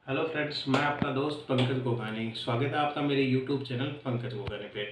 Hello friends, मैं आपका दोस्त पंकज गोगानी। स्वागत है आपका मेरे यूट्यूब चैनल पंकज गोगानी पे।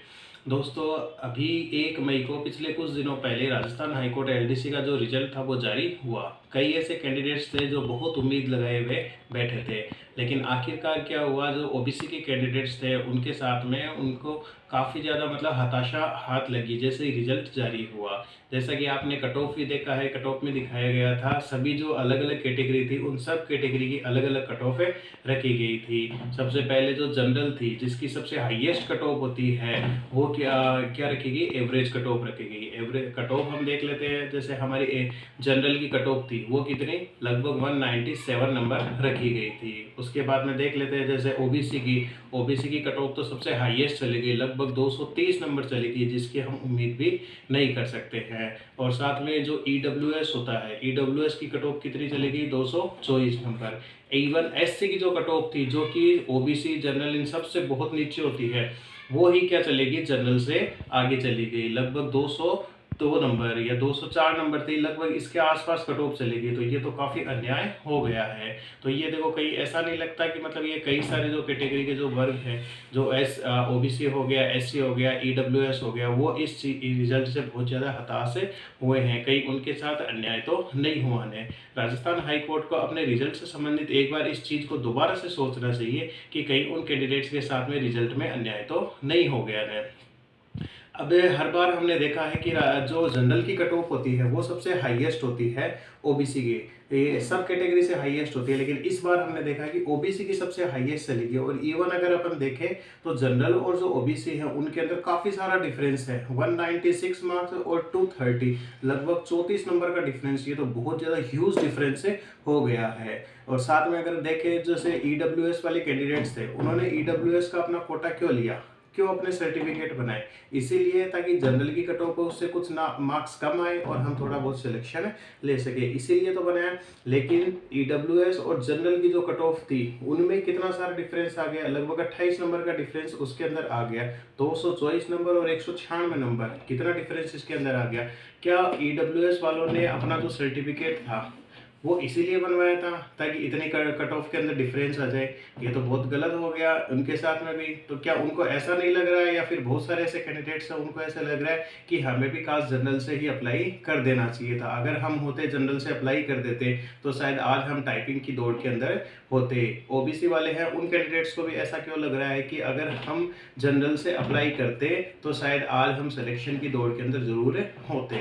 दोस्तों, अभी 1 मई को पिछले कुछ दिनों पहले राजस्थान हाईकोर्ट एलडीसी का जो रिजल्ट था वो जारी हुआ। कई ऐसे कैंडिडेट्स थे जो बहुत उम्मीद लगाए हुए बैठे थे, लेकिन आखिरकार क्या हुआ, जो ओबीसी के कैंडिडेट्स थे उनके साथ में उनको काफ़ी ज़्यादा हताशा हाथ लगी जैसे ही रिजल्ट जारी हुआ। जैसा कि आपने कट ऑफ भी देखा है, कट ऑफ में दिखाया गया था सभी जो अलग अलग कैटेगरी थी उन सब कैटेगरी की अलग अलग कट ऑफ रखी गई थी। सबसे पहले जो जनरल थी जिसकी सबसे हाईएस्ट कट ऑफ होती है वो क्या क्या रखेगी, एवरेज कट ऑफ रखेगी। एवरेज कट ऑफ हम देख लेते हैं। जैसे हमारी जनरल की कट ऑफ थी वो कितनी, लगभग 197 नंबर रखी गई थी। उसके बाद में देख लेते हैं जैसे ओबीसी की कट ऑफ तो सबसे हाईएस्ट चली गई, लगभग 230 नंबर चली गई, जिसकी हम उम्मीद भी नहीं कर सकते हैं। और साथ में जो ईडब्ल्यूएस होता है, ईडब्ल्यूएस की कट ऑफ कितनी चली गई, 224 नंबर। इवन एससी की जो कट ऑफ थी, जो कि ओबीसी जनरल इन सब से बहुत नीचे होती है, वो ही क्या चलेगी, जनरल से आगे चली गई। लगभग 202 नंबर या 204 नंबर थी, लगभग इसके आसपास कट ऑफ चली गई। तो ये तो काफ़ी अन्याय हो गया है। तो ये देखो, कहीं ऐसा नहीं लगता कि ये कई सारे जो कैटेगरी के जो वर्ग हैं, जो ओबीसी हो गया, एससी हो गया, ईडब्ल्यूएस हो गया, वो इस रिजल्ट से बहुत ज़्यादा हताश हुए हैं। कहीं उनके साथ अन्याय तो नहीं हुआ है। राजस्थान हाई कोर्ट को अपने रिजल्ट से संबंधित एक बार इस चीज़ को दोबारा से सोचना चाहिए कि कहीं उन कैंडिडेट्स के साथ में रिजल्ट में अन्याय तो नहीं हो गया है। अब हर बार हमने देखा है कि जो जनरल की कट ऑफ होती है वो सबसे हाईएस्ट होती है ओबीसी की, ये सब कैटेगरी से हाईएस्ट होती है, लेकिन इस बार हमने देखा कि ओबीसी की सबसे हाईएस्ट चली गई। और इवन अगर अपन देखें तो जनरल और जो ओबीसी है उनके अंदर काफ़ी सारा डिफरेंस है, 196 मार्क्स और 230, लगभग 34 नंबर का डिफरेंस। ये तो बहुत ज़्यादा ह्यूज डिफरेंस हो गया है। और साथ में अगर देखें जैसे ईडब्ल्यूएस वाले कैंडिडेट्स थे, उन्होंने ईडब्ल्यूएस का अपना कोटा क्यों लिया, क्यों अपने सर्टिफिकेट बनाए, इसीलिए ताकि जनरल की कट ऑफ उससे कुछ ना मार्क्स कम आए और हम थोड़ा बहुत सिलेक्शन ले सके, इसीलिए तो बनाया। लेकिन ईडब्ल्यूएस और जनरल की जो कट ऑफ थी उनमें कितना सारा डिफरेंस आ गया, लगभग 28 नंबर का डिफरेंस उसके अंदर आ गया। 224 नंबर और 196 नंबर, कितना डिफरेंस इसके अंदर आ गया। क्या ईडब्ल्यूएस वालों ने अपना जो सर्टिफिकेट था वो इसीलिए बनवाया था ताकि इतनी कट ऑफ के अंदर डिफरेंस आ जाए? ये तो बहुत गलत हो गया उनके साथ में भी। तो क्या उनको ऐसा नहीं लग रहा है, या फिर बहुत सारे ऐसे कैंडिडेट्स हैं उनको ऐसा लग रहा है कि हमें भी काश जनरल से ही अप्लाई कर देना चाहिए था, अगर हम होते जनरल से अप्लाई कर देते तो शायद आज हम टाइपिंग की दौड़ के अंदर होते। ओबीसी वाले हैं उन कैंडिडेट्स को भी ऐसा क्यों लग रहा है कि अगर हम जनरल से अप्लाई करते तो शायद आज हम सिलेक्शन की दौड़ के अंदर जरूर होते।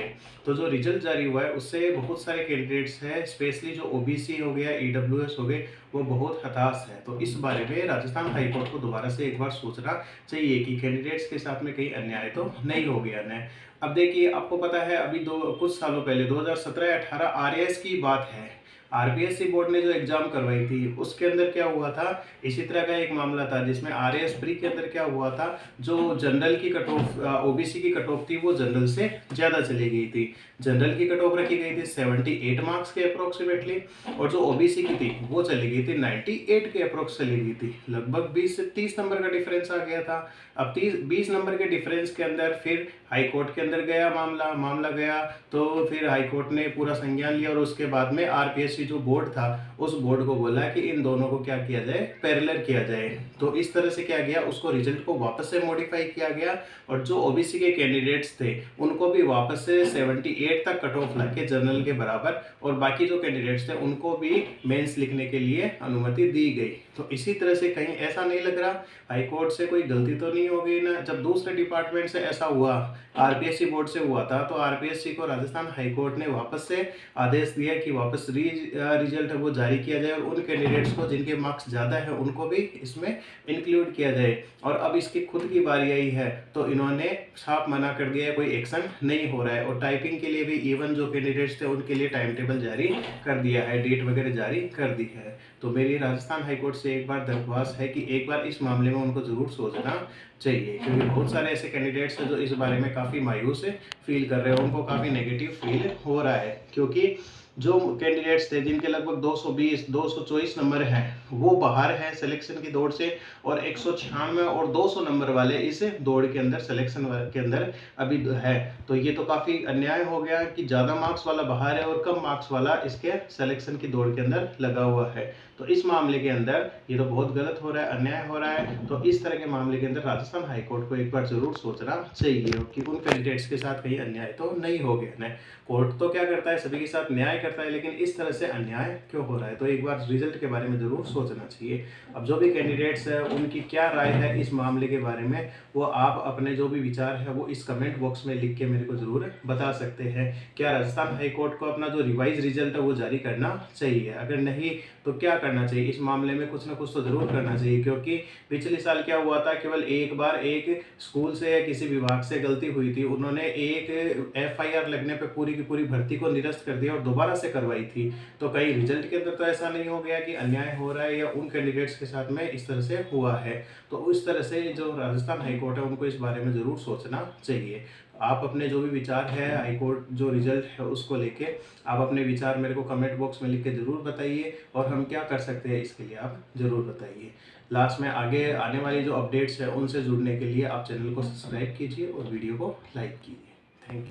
तो जो रिजल्ट जारी हुआ है उससे बहुत सारे कैंडिडेट्स हैं, स्पेशली जो ओबीसी हो गया, ईडब्ल्यूएस हो गए, वो बहुत हताश है। तो इस बारे में राजस्थान हाईकोर्ट को दोबारा से एक बार सोचना चाहिए कि कैंडिडेट्स के साथ में कहीं अन्याय तो नहीं हो गया है। अब देखिए, आपको पता है अभी कुछ सालों पहले 2017-18 आरएएस की बात है। आरपीएससी बोर्ड ने जो एग्जाम करवाई थी उसके अंदर क्या हुआ था, इसी तरह का एक मामला था जिसमें आरएएस प्री के अंदर क्या हुआ था, जो जनरल की कट ऑफ ओबीसी की कट ऑफ थी वो जनरल से ज़्यादा चली गई थी। जनरल की कट ऑफ रखी गई थी 78 मार्क्स के अप्रोक्सीमेटली, और जो ओबीसी की थी वो चली गई थी 98 के अप्रोक्स चली गई थी। लगभग 20 से 30 नंबर का डिफरेंस आ गया था। अब 20 नंबर के डिफरेंस के अंदर फिर हाई कोर्ट के अंदर गया मामला गया, तो फिर हाई कोर्ट ने पूरा संज्ञान लिया और उसके बाद में आरपीएससी जो बोर्ड था उस बोर्ड को बोला कि इन दोनों को क्या किया जाए, पैरेलल किया जाए। तो इस तरह से क्या गया, उसको रिजल्ट को वापस से मॉडिफाई किया गया, और जो ओबीसी के कैंडिडेट्स थे उनको भी वापस से 78 तक कट ऑफ लाके जनरल के बराबर, और बाकी जो कैंडिडेट्स थे उनको भी मेंस लिखने के लिए अनुमति दी गई। तो इसी तरह से कहीं ऐसा नहीं लग रहा हाई कोर्ट से कोई गलती तो नहीं हो गई ना। जब दूसरे डिपार्टमेंट से ऐसा हुआ, आरपीएससी बोर्ड से हुआ था, तो आरपीएससी को राजस्थान हाई कोर्ट ने वापस से आदेश दिया कि वापस रिजल्ट है वो जारी किया जाए, और उन कैंडिडेट्स को जिनके मार्क्स ज़्यादा है उनको भी इसमें इंक्लूड किया जाए। और अब इसकी खुद की बारी आई है तो इन्होंने साफ मना कर दिया है, कोई एक्शन नहीं हो रहा है। और टाइपिंग के लिए भी इवन जो कैंडिडेट्स थे उनके लिए टाइम टेबल जारी कर दिया है, डेट वगैरह जारी कर दी है। तो मेरी राजस्थान हाईकोर्ट से एक बार दरख्वास्त है कि एक बार इस मामले में उनको ज़रूर सोचना चाहिए, क्योंकि बहुत सारे ऐसे कैंडिडेट्स हैं जो इस बारे में काफ़ी मायूस फील कर रहे हैं, उनको काफ़ी नेगेटिव फील हो रहा है। क्योंकि जो कैंडिडेट्स थे जिनके लगभग 220 224 नंबर हैं वो बाहर हैं सिलेक्शन की दौड़ से, और 196 और 200 नंबर वाले इस दौड़ के अंदर, सिलेक्शन के अंदर अभी है। तो ये तो काफ़ी अन्याय हो गया कि ज़्यादा मार्क्स वाला बाहर है और कम मार्क्स वाला इसके सिलेक्शन की दौड़ के अंदर लगा हुआ है। तो इस मामले के अंदर ये तो बहुत गलत हो रहा है, अन्याय हो रहा है। तो इस तरह के मामले के अंदर राजस्थान हाई कोर्ट को एक बार ज़रूर सोचना चाहिए कि उन कैंडिडेट्स के साथ कहीं अन्याय तो नहीं हो गया ना। कोर्ट तो क्या करता है, सभी के साथ न्याय करता है, लेकिन इस तरह से अन्याय क्यों हो रहा है, तो एक बार रिजल्ट के बारे में ज़रूर सोचना चाहिए। अब जो भी कैंडिडेट्स है उनकी क्या राय है इस मामले के बारे में, वो आप अपने जो भी विचार है वो इस कमेंट बॉक्स में लिख के मेरे को ज़रूर बता सकते हैं। क्या राजस्थान हाई कोर्ट को अपना जो रिवाइज रिजल्ट है वो जारी करना चाहिए, अगर नहीं तो क्या करना चाहिए, इस मामले में कुछ ना कुछ तो ज़रूर करना चाहिए। क्योंकि पिछले साल क्या हुआ था, केवल एक बार एक स्कूल से या किसी विभाग से गलती हुई थी, उन्होंने एक FIR लगने पे पूरी की पूरी भर्ती को निरस्त कर दिया और दोबारा से करवाई थी। तो कहीं रिजल्ट के अंदर तो ऐसा नहीं हो गया कि अन्याय हो रहा है या उन कैंडिडेट्स के साथ में इस तरह से हुआ है। तो उस तरह से जो राजस्थान हाई कोर्ट है उनको इस बारे में ज़रूर सोचना चाहिए। आप अपने जो भी विचार है हाई कोर्ट जो रिजल्ट है उसको लेके आप अपने विचार मेरे को कमेंट बॉक्स में लिख के ज़रूर बताइए, और हम क्या कर सकते हैं इसके लिए आप ज़रूर बताइए। लास्ट में आगे आने वाली जो अपडेट्स है उनसे जुड़ने के लिए आप चैनल को सब्सक्राइब कीजिए और वीडियो को लाइक कीजिए। Thank you.